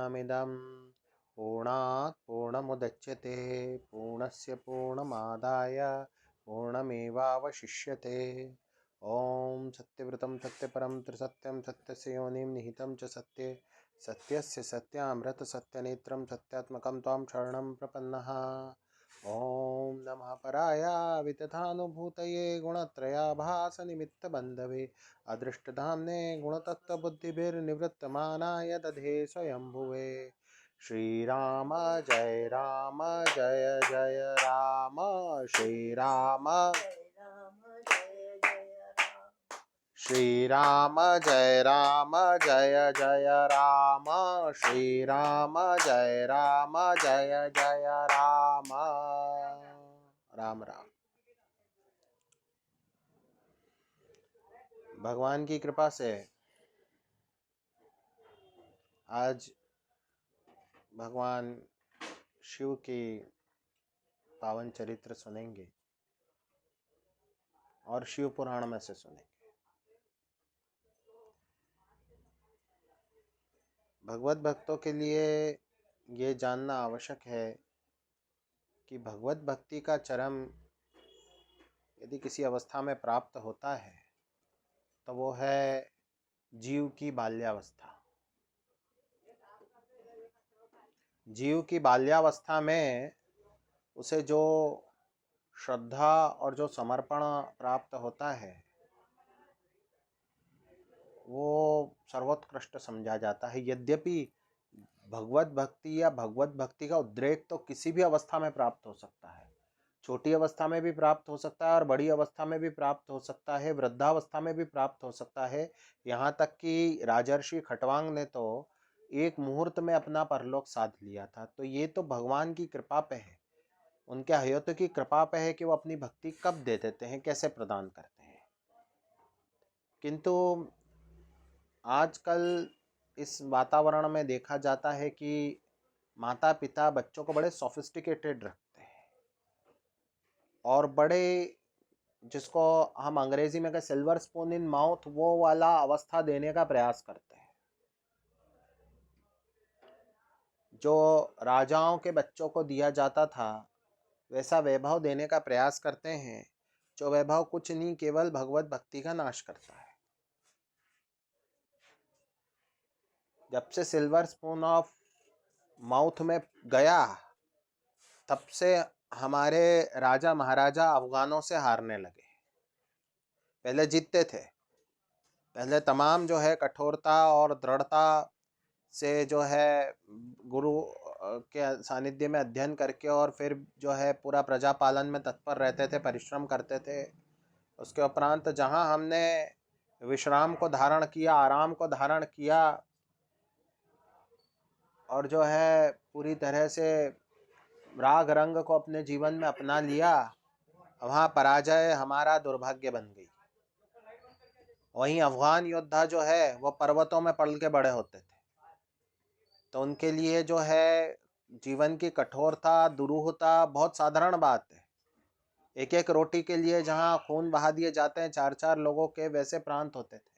पूर्णमिदं पूर्णात् पूर्णमुदच्यते पूर्णस्य पूर्णमादाय पूर्णमेवावशिष्यते। ओम सत्यव्रतं सत्यपरं त्रिसत्यं सत्यस्य योनिं निहितं च सत्ये सत्यस्य सत्यामृत सत्यनेत्रं सत्यात्मकं त्वां शरणं प्रपन्नः। ओम नमः पराय वितथानुभूतये गुणत्रयाभास निमित्त बंधवे अदृष्टधाम्ने गुणतत्त्वबुद्धिभिर्निवृत्तमानाय दधे स्वयंभुवे। श्रीराम जय जय राम श्रीराम श्रीराम जय जय राम श्रीराम जय जय राम। राम राम। भगवान की कृपा से आज भगवान शिव की पावन चरित्र सुनेंगे और शिव पुराण में से सुनेंगे। भगवत भक्तों के लिए ये जानना आवश्यक है कि भगवत भक्ति का चरम यदि किसी अवस्था में प्राप्त होता है तो वो है जीव की बाल्यावस्था। जीव की बाल्यावस्था में उसे जो श्रद्धा और जो समर्पण प्राप्त होता है वो सर्वोत्कृष्ट समझा जाता है। यद्यपि भगवत भक्ति या भगवत भक्ति का उद्रेक तो किसी भी अवस्था में प्राप्त हो सकता है। छोटी अवस्था में भी प्राप्त हो सकता है और बड़ी अवस्था में भी प्राप्त हो सकता है, वृद्धावस्था में भी प्राप्त हो सकता है। यहाँ तक कि राजर्षि खटवांग ने तो एक मुहूर्त में अपना परलोक साध लिया था। तो ये तो भगवान की कृपा पे है, उनके हयतों की कृपा पे है कि वो अपनी भक्ति कब दे देते हैं, कैसे प्रदान करते हैं। किंतु आजकल इस वातावरण में देखा जाता है कि माता पिता बच्चों को बड़े सोफिस्टिकेटेड रखते हैं और बड़े, जिसको हम अंग्रेजी में कहें सिल्वर स्पून इन माउथ, वो वाला अवस्था देने का प्रयास करते हैं। जो राजाओं के बच्चों को दिया जाता था वैसा वैभव देने का प्रयास करते हैं, जो वैभव कुछ नहीं केवल भगवत भक्ति का नाश करता है। जब से सिल्वर स्पून ऑफ माउथ में गया तब से हमारे राजा महाराजा अफगानों से हारने लगे। पहले जीतते थे, पहले तमाम जो है कठोरता और दृढ़ता से जो है गुरु के सानिध्य में अध्ययन करके और फिर जो है पूरा प्रजा पालन में तत्पर रहते थे, परिश्रम करते थे। उसके उपरांत जहाँ हमने विश्राम को धारण किया, आराम को धारण किया और जो है पूरी तरह से राग रंग को अपने जीवन में अपना लिया, वहाँ पराजय हमारा दुर्भाग्य बन गई। वहीं अफगान योद्धा जो है वो पर्वतों में पल के बड़े होते थे, तो उनके लिए जो है जीवन की कठोरता, दुरूहता बहुत साधारण बात है। एक एक रोटी के लिए जहाँ खून बहा दिए जाते हैं 4-4 लोगों के, वैसे प्रांत होते थे।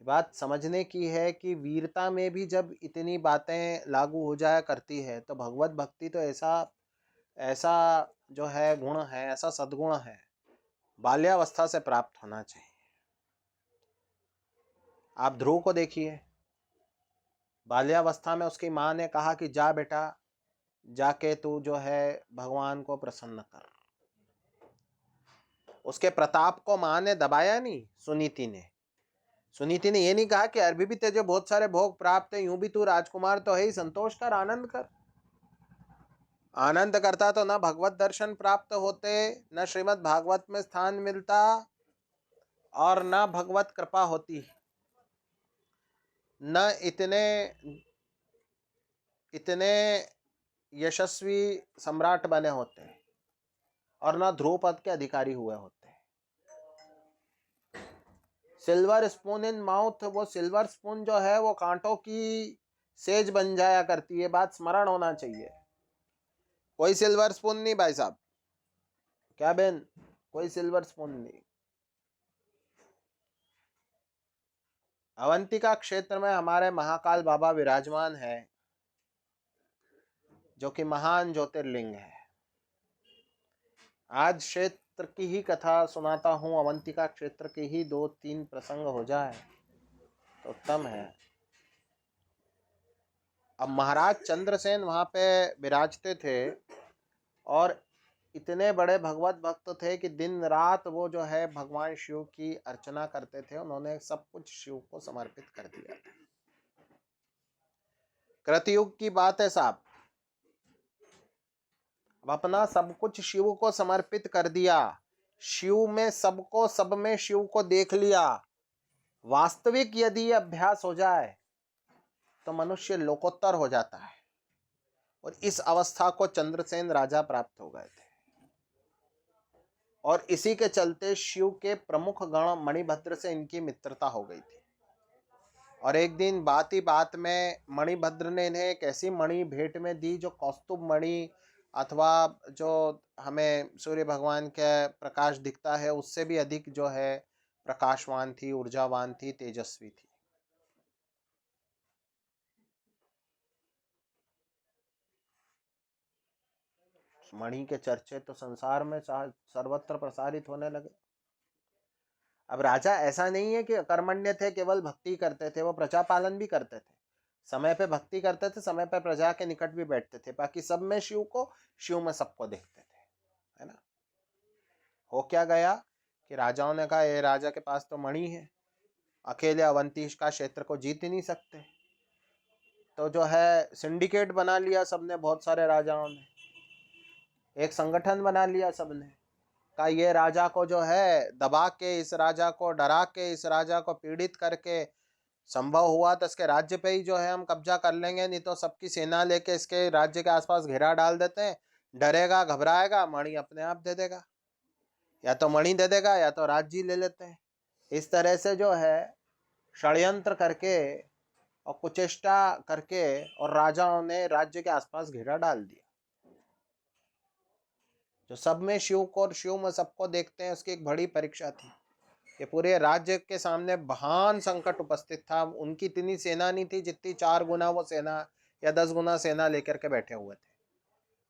बात समझने की है कि वीरता में भी जब इतनी बातें लागू हो जाया करती है तो भगवत भक्ति तो ऐसा जो है गुण है, ऐसा सद्गुण है, बाल्यावस्था से प्राप्त होना चाहिए। आप ध्रुव को देखिए, बाल्यावस्था में उसकी माँ ने कहा कि जा बेटा, जाके तू जो है भगवान को प्रसन्न कर। उसके प्रताप को माँ ने दबाया नहीं। सुनीति ने ये नहीं कहा कि अभी भी तुझे बहुत सारे भोग प्राप्त है, यूं भी तू राजकुमार तो है ही, संतोष कर, आनंद कर। आनंद करता तो न भगवत दर्शन प्राप्त होते, न श्रीमद् भागवत में स्थान मिलता और न भगवत कृपा होती, न इतने यशस्वी सम्राट बने होते और न ध्रुव पद के अधिकारी हुए होते। सिल्वर स्पून इन माउथ, वो सिल्वर स्पून जो है वो कांटों की सेज बन जाया करती है, बात स्मरण होना चाहिए। कोई सिल्वर स्पून नहीं भाई साहब, क्या बहन, कोई सिल्वर स्पून नहीं। अवंतिका क्षेत्र में हमारे महाकाल बाबा विराजमान है, जो कि महान ज्योतिर्लिंग है। आज क्षेत्र की ही कथा सुनाता हूँ, अवंतिका क्षेत्र के ही 2-3 प्रसंग हो जाए तो उत्तम है। अब महाराज चंद्रसेन वहां पे विराजते थे और इतने बड़े भगवत भक्त थे कि दिन रात वो जो है भगवान शिव की अर्चना करते थे। उन्होंने सब कुछ शिव को समर्पित कर दिया। कृतयुग की बात है साहब। अब अपना सब कुछ शिव को समर्पित कर दिया, शिव में सबको, सब में शिव को देख लिया। वास्तविक यदि अभ्यास हो जाए तो मनुष्य लोकोत्तर हो जाता है, और इस अवस्था को चंद्रसेन राजा प्राप्त हो गए थे। और इसी के चलते शिव के प्रमुख गण मणिभद्र से इनकी मित्रता हो गई थी। और एक दिन बात ही बात में मणिभद्र ने इन्हें एक ऐसी मणि भेंट में दी जो कौस्तुभ मणि, अथवा जो हमें सूर्य भगवान के प्रकाश दिखता है उससे भी अधिक जो है प्रकाशवान थी, ऊर्जावान थी, तेजस्वी थी। मणि के चर्चे तो संसार में सर्वत्र प्रसारित होने लगे। अब राजा ऐसा नहीं है कि अकर्मण्य थे, केवल भक्ति करते थे, वो प्रजा पालन भी करते थे। समय पे भक्ति करते थे, समय पे प्रजा के निकट भी बैठते थे, बाकी सब में शिव को, शिव में सबको देखते थे, है ना। हो क्या गया कि राजाओं ने कहा ये राजा के पास तो मणि है, अकेले अवंतीश का क्षेत्र को जीत ही नहीं सकते। तो जो है सिंडिकेट बना लिया सबने, बहुत सारे राजाओं ने एक संगठन बना लिया सबने। कहा ये राजा को जो है दबा के, इस राजा को डरा के, इस राजा को पीड़ित करके, संभव हुआ तो इसके राज्य पे ही जो है हम कब्जा कर लेंगे, नहीं तो सबकी सेना लेके इसके राज्य के आसपास घेरा डाल देते हैं। डरेगा, घबराएगा, मणि अपने आप दे देगा, या तो मणि दे देगा या तो राज्य ले लेते हैं। इस तरह से जो है षड्यंत्र करके और कुचेष्टा करके और राजाओं ने राज्य के आसपास घेरा डाल दिया। जो सब में शिव को और शिव में सबको देखते हैं, उसकी एक बड़ी परीक्षा थी। ये पूरे राज्य के सामने महान संकट उपस्थित था। उनकी इतनी सेना नहीं थी जितनी 4 गुना वो सेना या 10 गुना सेना लेकर के बैठे हुए थे,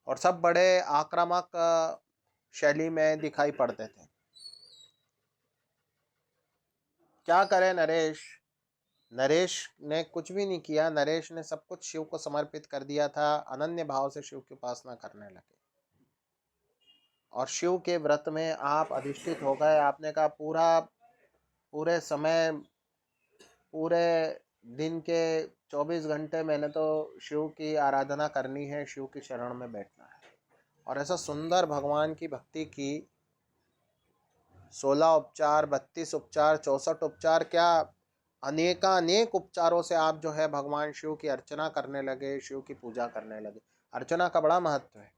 और सब बड़े आक्रामक शैली में दिखाई पड़ते थे। क्या करे नरेश? नरेश ने कुछ भी नहीं किया। नरेश ने सब कुछ शिव को समर्पित कर दिया था, अनन्य भाव से शिव की उपासना करने लगे। और शिव के व्रत में आप अधिष्ठित हो गए। आपने कहा पूरे समय, पूरे दिन के 24 घंटे मैंने तो शिव की आराधना करनी है, शिव की शरण में बैठना है। और ऐसा सुंदर भगवान की भक्ति की, 16 उपचार, 32 उपचार, 64 उपचार, क्या अनेक उपचारों से आप जो है भगवान शिव की अर्चना करने लगे, शिव की पूजा करने लगे। अर्चना का बड़ा महत्व है।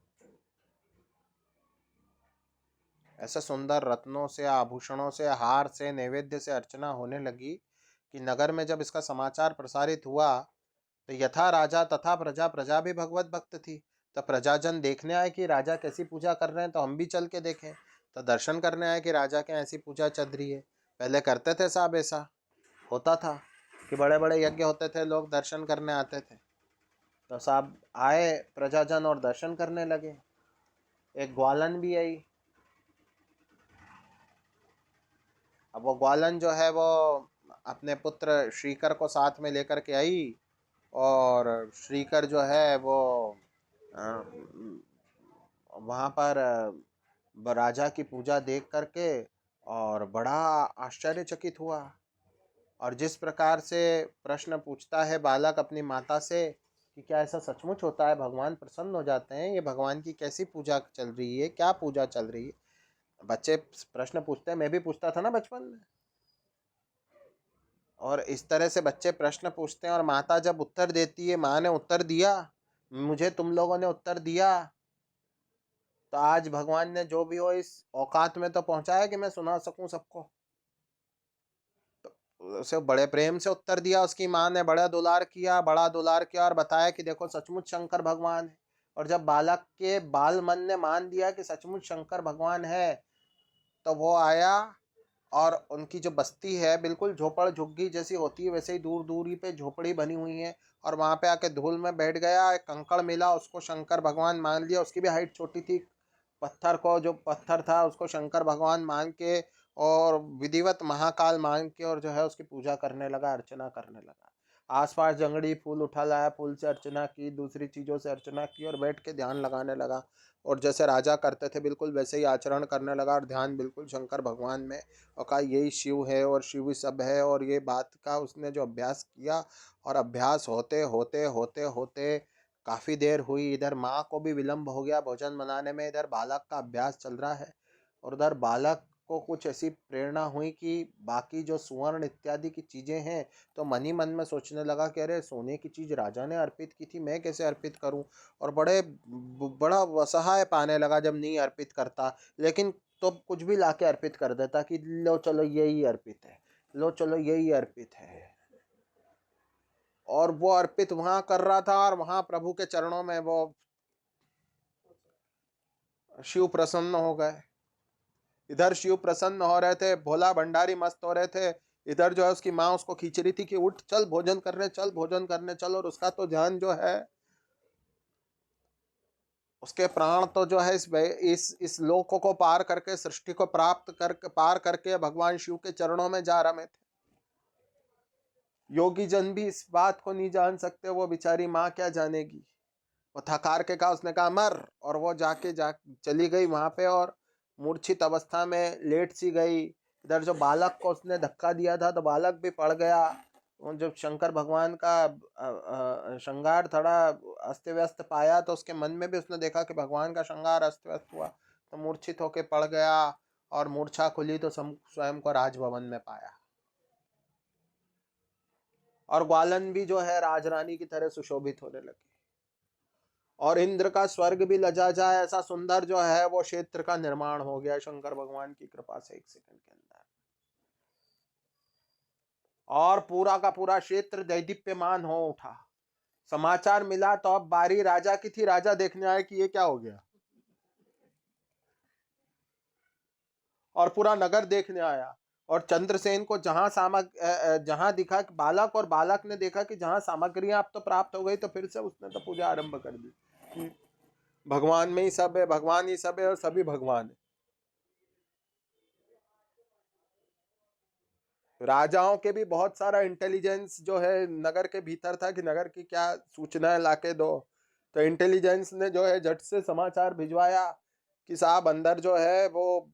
ऐसे सुंदर रत्नों से, आभूषणों से, हार से, नैवेद्य से अर्चना होने लगी कि नगर में जब इसका समाचार प्रसारित हुआ तो यथा राजा तथा प्रजा, प्रजा भी भगवत भक्त थी, तो प्रजाजन देखने आए कि राजा कैसी पूजा कर रहे हैं, तो हम भी चल के देखें। तो दर्शन करने आए कि राजा के ऐसी पूजा चल रही है। पहले करते थे साहब, ऐसा होता था कि बड़े बड़े यज्ञ होते थे, लोग दर्शन करने आते थे। तो साहब आए प्रजाजन और दर्शन करने लगे। एक ग्वालन भी आई। अब वो ग्वालन जो है वो अपने पुत्र श्रीकर को साथ में लेकर के आई, और श्रीकर जो है वो वहाँ पर राजा की पूजा देख करके और बड़ा आश्चर्यचकित हुआ। और जिस प्रकार से प्रश्न पूछता है बालक अपनी माता से कि क्या ऐसा सचमुच होता है, भगवान प्रसन्न हो जाते हैं, ये भगवान की कैसी पूजा चल रही है, क्या पूजा चल रही है। बच्चे प्रश्न पूछते हैं, मैं भी पूछता था ना बचपन में। और इस तरह से बच्चे प्रश्न पूछते हैं और माता जब उत्तर देती है, माँ ने उत्तर दिया, मुझे तुम लोगों ने उत्तर दिया, तो आज भगवान ने जो भी हो इस औकात में तो पहुंचाया कि मैं सुना सकूं सबको। तो उसे बड़े प्रेम से उत्तर दिया। उसकी माँ ने बड़ा दुलार किया, बड़ा दुलार किया और बताया कि देखो सचमुच शंकर भगवान है। और जब बालक के बाल मन ने मान दिया कि सचमुच शंकर भगवान है, तो वो आया और उनकी जो बस्ती है बिल्कुल झोपड़ झुग्गी जैसी होती है, वैसे ही दूर दूरी पे झोपड़ी बनी हुई है। और वहां पे आके धूल में बैठ गया, एक कंकड़ मिला, उसको शंकर भगवान मान लिया। उसकी भी हाइट छोटी थी, पत्थर को, जो पत्थर था उसको शंकर भगवान मान के और विधिवत महाकाल मान के और जो है उसकी पूजा करने लगा, अर्चना करने लगा। आसपास जंगड़ी फूल उठा लाया, फूल से अर्चना की, दूसरी चीजों से अर्चना की और बैठ के ध्यान लगाने लगा। और जैसे राजा करते थे बिल्कुल वैसे ही आचरण करने लगा और ध्यान बिल्कुल शंकर भगवान में। और कहा यही शिव है और शिव ही सब है। और ये बात का उसने जो अभ्यास किया, और अभ्यास होते होते होते होते काफी देर हुई। इधर माँ को भी विलंब हो गया भोजन बनाने में, इधर बालक का अभ्यास चल रहा है। और उधर बालक को कुछ ऐसी प्रेरणा हुई कि बाकी जो सुवर्ण इत्यादि की चीजें हैं, तो मन ही मन में सोचने लगा कि अरे सोने की चीज राजा ने अर्पित की थी, मैं कैसे अर्पित करूं। और बड़ा असहाय पाने लगा जब नहीं अर्पित करता। लेकिन तो कुछ भी लाके अर्पित कर देता कि लो चलो यही अर्पित है, लो चलो यही अर्पित है। और वो अर्पित वहां कर रहा था और वहां प्रभु के चरणों में वो शिव प्रसन्न हो गए। इधर शिव प्रसन्न हो रहे थे, भोला भंडारी मस्त हो रहे थे। इधर जो है उसकी माँ उसको खींच रही थी कि उठ चल भोजन करने चल, भोजन करने चल। और उसका तो ध्यान जो है, उसके प्राण तो जो है इस लोकों को पार करके, सृष्टि को प्राप्त करके, पार करके भगवान शिव के चरणों में जा रहे थे। योगी जन भी इस बात को नहीं जान सकते, वो बेचारी माँ क्या जानेगी। वो थकार के कहा, उसने कहा मर। और वो जाके चली गई वहां पे और मूर्छित अवस्था में लेट सी गई। इधर जो बालक को उसने धक्का दिया था तो बालक भी पड़ गया। और जब शंकर भगवान का श्रृंगार थोड़ा अस्त व्यस्त पाया तो उसके मन में भी उसने देखा कि भगवान का श्रृंगार अस्त व्यस्त हुआ, तो मूर्छित होके पड़ गया। और मूर्छा खुली तो स्वयं को राजभवन में पाया। और ग्वालन भी जो है राजरानी की तरह सुशोभित होने लगी। और इंद्र का स्वर्ग भी लजा जाए ऐसा सुंदर जो है वो क्षेत्र का निर्माण हो गया शंकर भगवान की कृपा से, एक सेकंड के अंदर। और पूरा का पूरा क्षेत्र दैदीप्यमान हो उठा। समाचार मिला तो अब बारी राजा की थी। राजा देखने आए कि ये क्या हो गया, और पूरा नगर देखने आया। और चंद्रसेन को जहां दिखा बालक, और बालक ने देखा कि जहां सामग्रियां अब तो प्राप्त हो गई, तो फिर से उसने तो पूजा आरंभ कर दी। भगवान में ही सब है, भगवान ही सब है और सभी भगवान है। राजाओं के भी बहुत सारा इंटेलिजेंस जो है नगर के भीतर था कि नगर की क्या सूचनाएं लाके दो। तो इंटेलिजेंस ने जो है झट से समाचार भिजवाया कि साहब अंदर जो है वो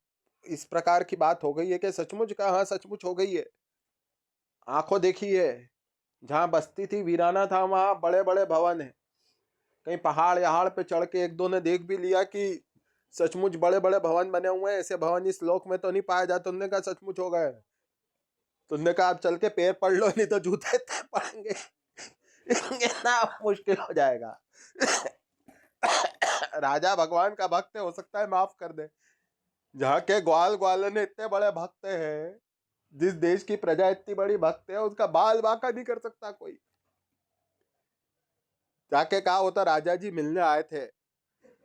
इस प्रकार की बात हो गई है। कि सचमुच का, हाँ सचमुच हो गई है, आंखों देखी है। जहाँ बस्ती थी वीराना था, वहां बड़े बड़े भवन है। कहीं पहाड़ यहाड़ पे चढ़ के एक दो ने देख भी लिया कि सचमुच बड़े बड़े भवन बने हुए हैं, ऐसे भवन इस लोक में तो नहीं पाया जाता। उन्होंने कहा सचमुच हो गए। तुमने कहा आप चल के पैर पड़ लो, नहीं तो जूते पड़ेंगे। इतना मुश्किल हो जाएगा। राजा भगवान का भक्त है, हो सकता है माफ कर दे। जहाँ के ग्वाल ग्वालन इतने बड़े भक्त हैं, जिस देश की प्रजा इतनी बड़ी भक्त है, उसका बाल बांका नहीं कर सकता कोई। जाके कहा वो तो राजा जी मिलने आए थे,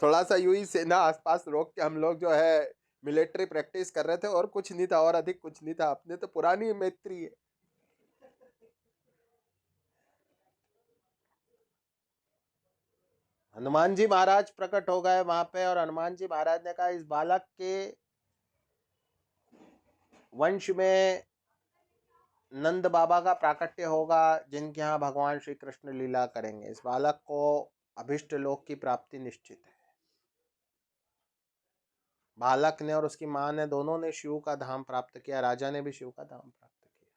थोड़ा सा यूं ही सेना आसपास रोक के हम लोग जो है मिलिट्री प्रैक्टिस कर रहे थे, और कुछ नहीं था, और अधिक कुछ नहीं था। अपने तो पुरानी मैत्री है। हनुमान जी महाराज प्रकट हो गए वहां पे, और हनुमान जी महाराज ने कहा इस बालक के वंश में नंद बाबा का प्राकट्य होगा, जिनके यहाँ भगवान श्री कृष्ण लीला करेंगे। इस बालक को अभिष्ट लोक की प्राप्ति निश्चित है। बालक ने और उसकी माँ ने, दोनों ने शिव का धाम प्राप्त किया। राजा ने भी शिव का धाम प्राप्त किया।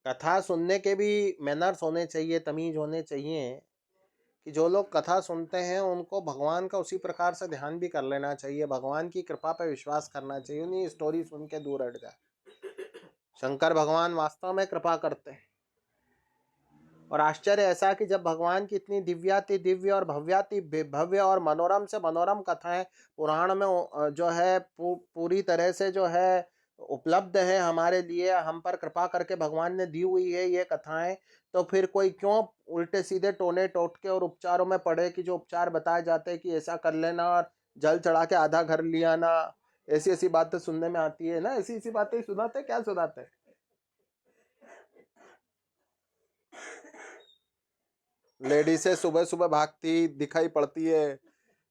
कथा सुनने के भी मैनर्स होने चाहिए, तमीज होने चाहिए। कि जो लोग कथा सुनते हैं उनको भगवान का उसी प्रकार से ध्यान भी कर लेना चाहिए, भगवान की कृपा पे विश्वास करना चाहिए, नहीं स्टोरी सुन के दूर हट जाए। शंकर भगवान वास्तव में कृपा करते हैं। और आश्चर्य ऐसा कि जब भगवान की इतनी दिव्याति दिव्य और भव्याति भव्य और मनोरम से मनोरम कथाएं पुराण में जो है पूरी तरह से जो है उपलब्ध है हमारे लिए, हम पर कृपा करके भगवान ने दी हुई है ये कथाएं, तो फिर कोई क्यों उल्टे सीधे टोने टोटके और उपचारों में पड़े कि जो उपचार बताए जाते हैं कि ऐसा कर लेना और जल चढ़ा के आधा घर ले आना, ऐसी ऐसी बातें सुनने में आती है ना, ऐसी ऐसी बातें ही सुनाते, क्या सुनाते। लेडीसें सुबह सुबह भागती दिखाई पड़ती है,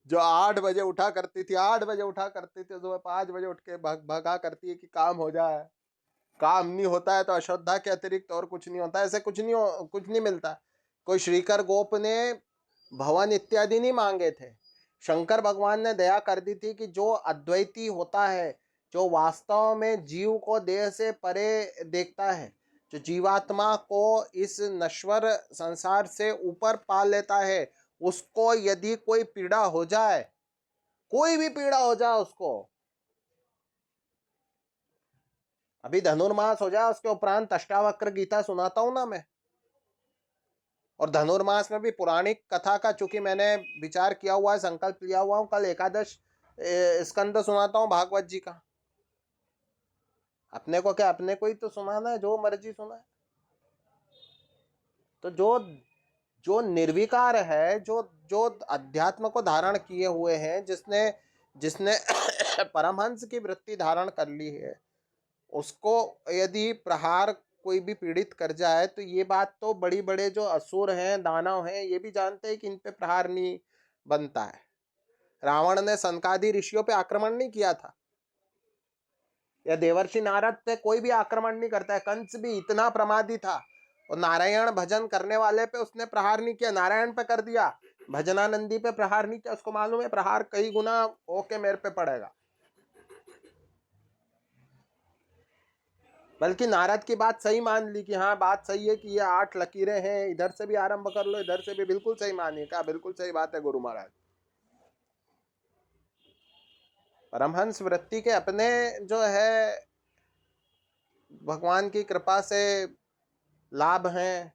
जो 8 बजे उठा करती थी, 8 बजे उठा करती थी, सुबह 5 बजे उठ के भगा करती है कि काम हो जाए। काम नहीं होता है तो अश्रद्धा के अतिरिक्त और कुछ नहीं होता, ऐसे कुछ नहीं मिलता। कोई श्रीकर गोप ने भवन इत्यादि नहीं मांगे थे, शंकर भगवान ने दया कर दी थी कि जो अद्वैती होता है, जो वास्तव में जीव को देह से परे देखता है, जो जीवात्मा को इस नश्वर संसार से ऊपर पा लेता है, उसको यदि कोई पीड़ा हो जाए, कोई भी पीड़ा हो जाए उसको, अभी धनुर्मास हो जाए उसके उपरांत अष्टावक्र गीता सुनाता हूं ना मैं। और धनुर्मास में भी पुराणिक कथा का चूंकि मैंने विचार किया हुआ है, संकल्प लिया हुआ हूं, कल एकादश स्कंद सुनाता हूं भागवत जी का। अपने को क्या, अपने को ही तो सुनाना है, जो मर्जी सुना है। तो जो जो निर्विकार है, जो जो अध्यात्म को धारण किए हुए हैं, जिसने जिसने परमहंस की वृत्ति धारण कर ली है, उसको यदि प्रहार कोई भी पीड़ित कर जाए तो ये बात तो बड़ी बड़े जो असुर हैं, दानव हैं, ये भी जानते हैं कि इन पे प्रहार नहीं बनता है। रावण ने सनकादि ऋषियों पे आक्रमण नहीं किया था, या देवर्षि नारद पे कोई भी आक्रमण नहीं करता है। कंस भी इतना प्रमादी था, और नारायण भजन करने वाले पे उसने प्रहार नहीं किया, नारायण पे कर दिया, भजनानंदी पे प्रहार नहीं किया। उसको मालूम है प्रहार कई गुना होके मेरे पे पड़ेगा। बल्कि नारद की बात सही मान ली कि हाँ बात सही है कि ये 8 लकीरें हैं, इधर से भी आरंभ कर लो, इधर से भी, बिल्कुल सही मानिए। क्या बिल्कुल सही बात है गुरु महाराज। परमहंस वृत्ति के अपने जो है भगवान की कृपा से लाभ हैं,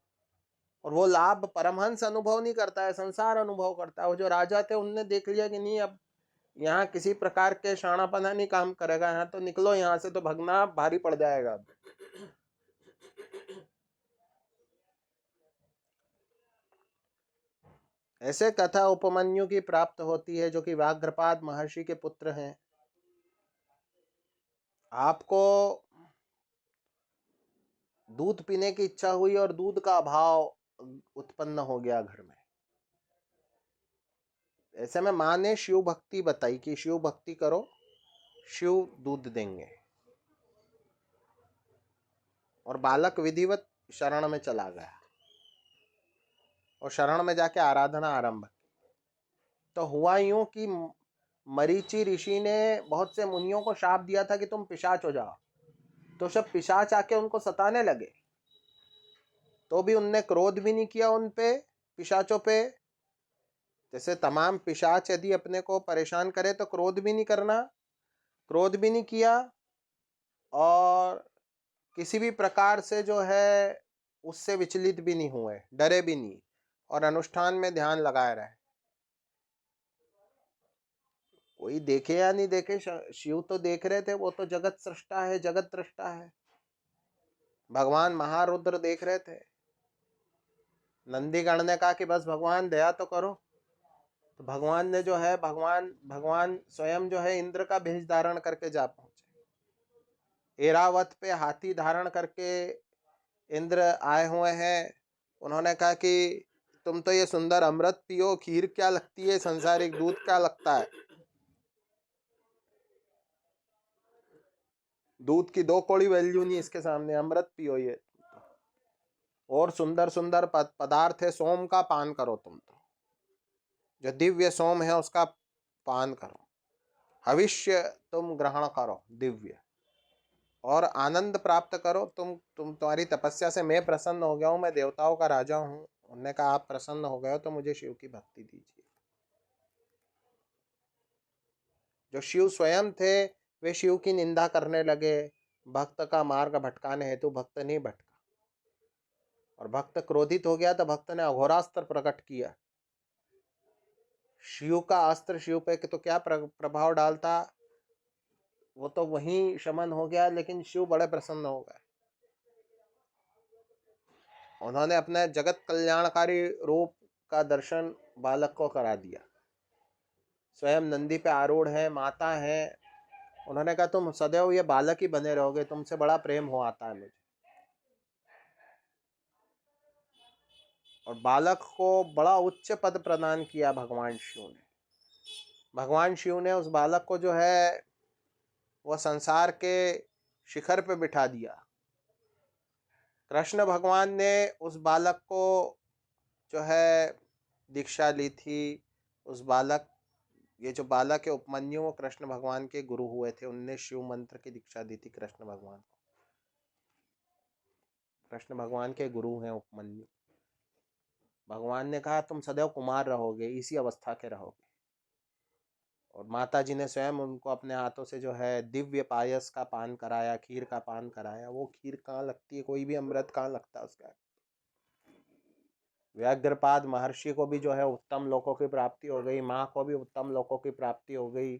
और वो लाभ परमहंस अनुभव नहीं करता है, संसार अनुभव करता है। वो जो राजा थे उनने देख लिया कि नहीं, अब यहाँ किसी प्रकार के शाणापना नहीं काम करेगा, यहाँ तो निकलो, यहाँ से तो भगना भारी पड़ जाएगा। ऐसे कथा उपमन्यु की प्राप्त होती है, जो कि व्याघ्रपाद महर्षि के पुत्र हैं। आपको दूध पीने की इच्छा हुई और दूध का अभाव उत्पन्न हो गया घर में। ऐसे में माँ ने शिव भक्ति बताई कि शिव भक्ति करो, शिव दूध देंगे। और बालक विधिवत शरण में चला गया, और शरण में जाके आराधना आरंभ की। तो हुआ यूं कि मरीचि ऋषि ने बहुत से मुनियों को शाप दिया था कि तुम पिशाच हो जाओ। तो सब पिशाच आके उनको सताने लगे, तो भी उनने क्रोध भी नहीं किया उन पे, पिशाचों पे। जैसे तमाम पिशाच यदि अपने को परेशान करे तो क्रोध भी नहीं करना, क्रोध भी नहीं किया, और किसी भी प्रकार से जो है उससे विचलित भी नहीं हुए, डरे भी नहीं, और अनुष्ठान में ध्यान लगाए रहे। कोई देखे या नहीं देखे, शिव तो देख रहे थे, वो तो जगत सृष्टा है, जगत दृष्टा है। भगवान महारुद्र देख रहे थे। नंदीगण ने कहा कि बस भगवान दया तो करो। तो भगवान ने जो है, भगवान स्वयं जो है इंद्र का भेष धारण करके जा पहुंचे। एरावत पे हाथी धारण करके इंद्र आए हुए हैं। उन्होंने कहा कि तुम तो ये सुंदर अमृत पियो, खीर क्या लगती है, संसारिक दूध क्या लगता है, दूध की 2 कौड़ी वैल्यू नहीं इसके सामने, अमृत पियो ये। और सुंदर सुंदर पदार्थ है, सोम का पान करो, तुम तो जो दिव्य सोम है उसका पान करो, हविष्य तुम ग्रहण करो दिव्य, और आनंद प्राप्त करो। तुम्हारी तपस्या से मैं प्रसन्न हो गया हूँ, मैं देवताओं का राजा हूँ। उन्होंने कहा आप प्रसन्न हो गए हो तो मुझे शिव की भक्ति दीजिए। जो शिव स्वयं थे वे शिव की निंदा करने लगे, भक्त का मार्ग भटकाने हेतु। भक्त नहीं भटका, और भक्त क्रोधित हो गया तो भक्त ने अघोरास्त्र प्रकट किया। शिव का अस्त्र शिव पे तो क्या प्रभाव डालता, वो तो वहीं शमन हो गया, लेकिन शिव बड़े प्रसन्न हो गए। उन्होंने अपने जगत कल्याणकारी रूप का दर्शन बालक को करा दिया। स्वयं नंदी पे आरूढ़ है, माता है, उन्होंने कहा तुम सदैव ये बालक ही बने रहोगे, तुमसे बड़ा प्रेम हो आता है मुझे। और बालक को बड़ा उच्च पद प्रदान किया भगवान शिव ने। भगवान शिव ने उस बालक को जो है वह संसार के शिखर पे बिठा दिया। कृष्ण भगवान ने उस बालक को जो है दीक्षा ली थी। उस बालक, ये जो बालक है उपमन्यु, वो कृष्ण भगवान के गुरु हुए थे। उनने शिव मंत्र की दीक्षा दी थी कृष्ण भगवान को। कृष्ण भगवान के गुरु हैं उपमन्यु। भगवान ने कहा तुम सदैव कुमार रहोगे, इसी अवस्था के रहोगे। और माता जी ने स्वयं उनको अपने हाथों से जो है दिव्य पायस का पान कराया, खीर का पान कराया। वो खीर कहाँ लगती है, कोई भी अमृत कहाँ लगता है उसका। व्याघ्रपाद महर्षि को भी जो है उत्तम लोकों की प्राप्ति हो गई, माँ को भी उत्तम लोकों की प्राप्ति हो गई,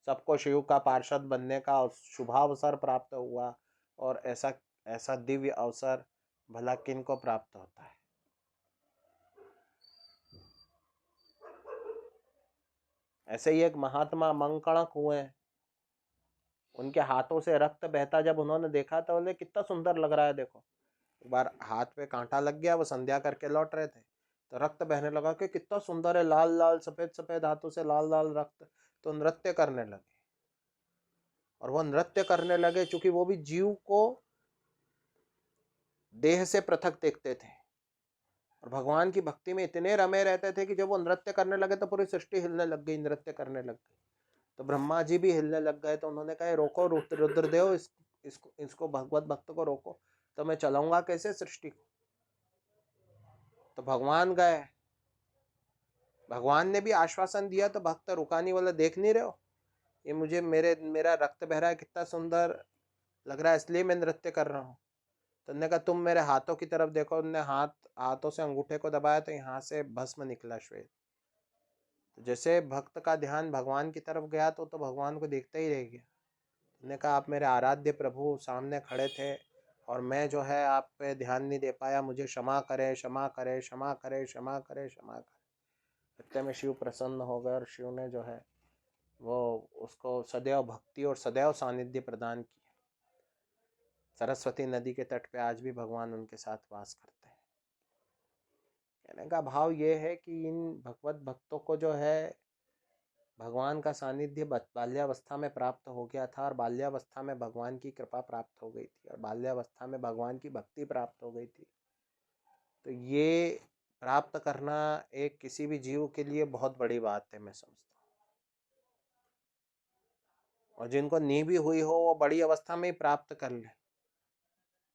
सबको शिव का पार्षद बनने का शुभावसर प्राप्त हुआ। और ऐसा ऐसा दिव्य अवसर भला किन को प्राप्त होता है। ऐसे ही एक महात्मा मंकणक हुए, उनके हाथों से रक्त बहता जब उन्होंने देखा तो बोले कितना सुंदर लग रहा है, देखो। एक बार हाथ पे कांटा लग गया, वो संध्या करके लौट रहे थे तो रक्त बहने लगा कि कितना सुंदर है, लाल लाल सफेद सफेद हाथों से लाल लाल रक्त। तो नृत्य करने लगे। और वो नृत्य करने लगे चूंकि वो भी जीव को देह से पृथक देखते थे और भगवान की भक्ति में इतने रमे रहते थे कि जब वो नृत्य करने लगे तो पूरी सृष्टि हिलने लग गई, नृत्य करने लग गई। तो ब्रह्मा जी भी हिलने लग गए। तो उन्होंने कहा रोको रुद्रदेव, इसको भगवत भक्त को रोको, तो मैं चलाऊंगा कैसे सृष्टि को। तो भगवान गए, भगवान ने भी आश्वासन दिया तो भक्त रुका नहीं, बोला देख नहीं रहे हो ये मुझे मेरा रक्त बह रहा है, कितना सुंदर लग रहा है, इसलिए मैं नृत्य कर रहा हूँ। तो उन्होंने कहा तुम मेरे हाथों की तरफ देखो। उन्होंने हाथों से अंगूठे को दबाया तो यहाँ से भस्म निकला श्वेत। तो जैसे भक्त का ध्यान भगवान की तरफ गया तो भगवान को देखता ही रह गया। उन्होंने कहा आप मेरे आराध्य प्रभु सामने खड़े थे और मैं जो है आप पे ध्यान नहीं दे पाया, मुझे क्षमा करे क्षमा करे क्षमा करे क्षमा करे क्षमा करे। इतने में शिव प्रसन्न हो गए और शिव ने जो है वो उसको सदैव भक्ति और सदैव सानिध्य प्रदान किया। सरस्वती नदी के तट पे आज भी भगवान उनके साथ वास करते हैं। कहने का भाव ये है कि इन भगवत भक्तों को जो है भगवान का सानिध्य बाल्यावस्था में प्राप्त हो गया था और बाल्यावस्था में भगवान की कृपा प्राप्त हो गई थी और बाल्यावस्था में भगवान की भक्ति प्राप्त हो गई थी। तो ये प्राप्त करना एक किसी भी जीव के लिए बहुत बड़ी बात है, मैं समझता हूँ। और जिनको नी भी हुई हो वो बड़ी अवस्था में ही प्राप्त कर ले।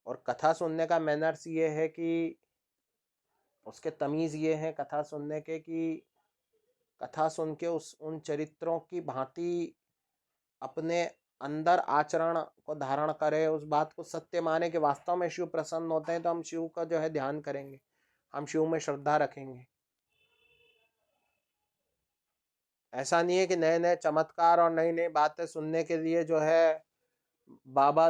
और कथा सुनने का मैनर्स ये है कि उसके तमीज़ ये है कथा सुनने के कि कथा सुन के उन चरित्रों की भांति अपने अंदर आचरण को धारण करे, उस बात को सत्य माने कि वास्तव में शिव प्रसन्न होते हैं तो हम शिव का जो है ध्यान करेंगे, हम शिव में श्रद्धा रखेंगे। ऐसा नहीं है कि नए नए चमत्कार और नई नई बातें सुनने के लिए जो है बाबा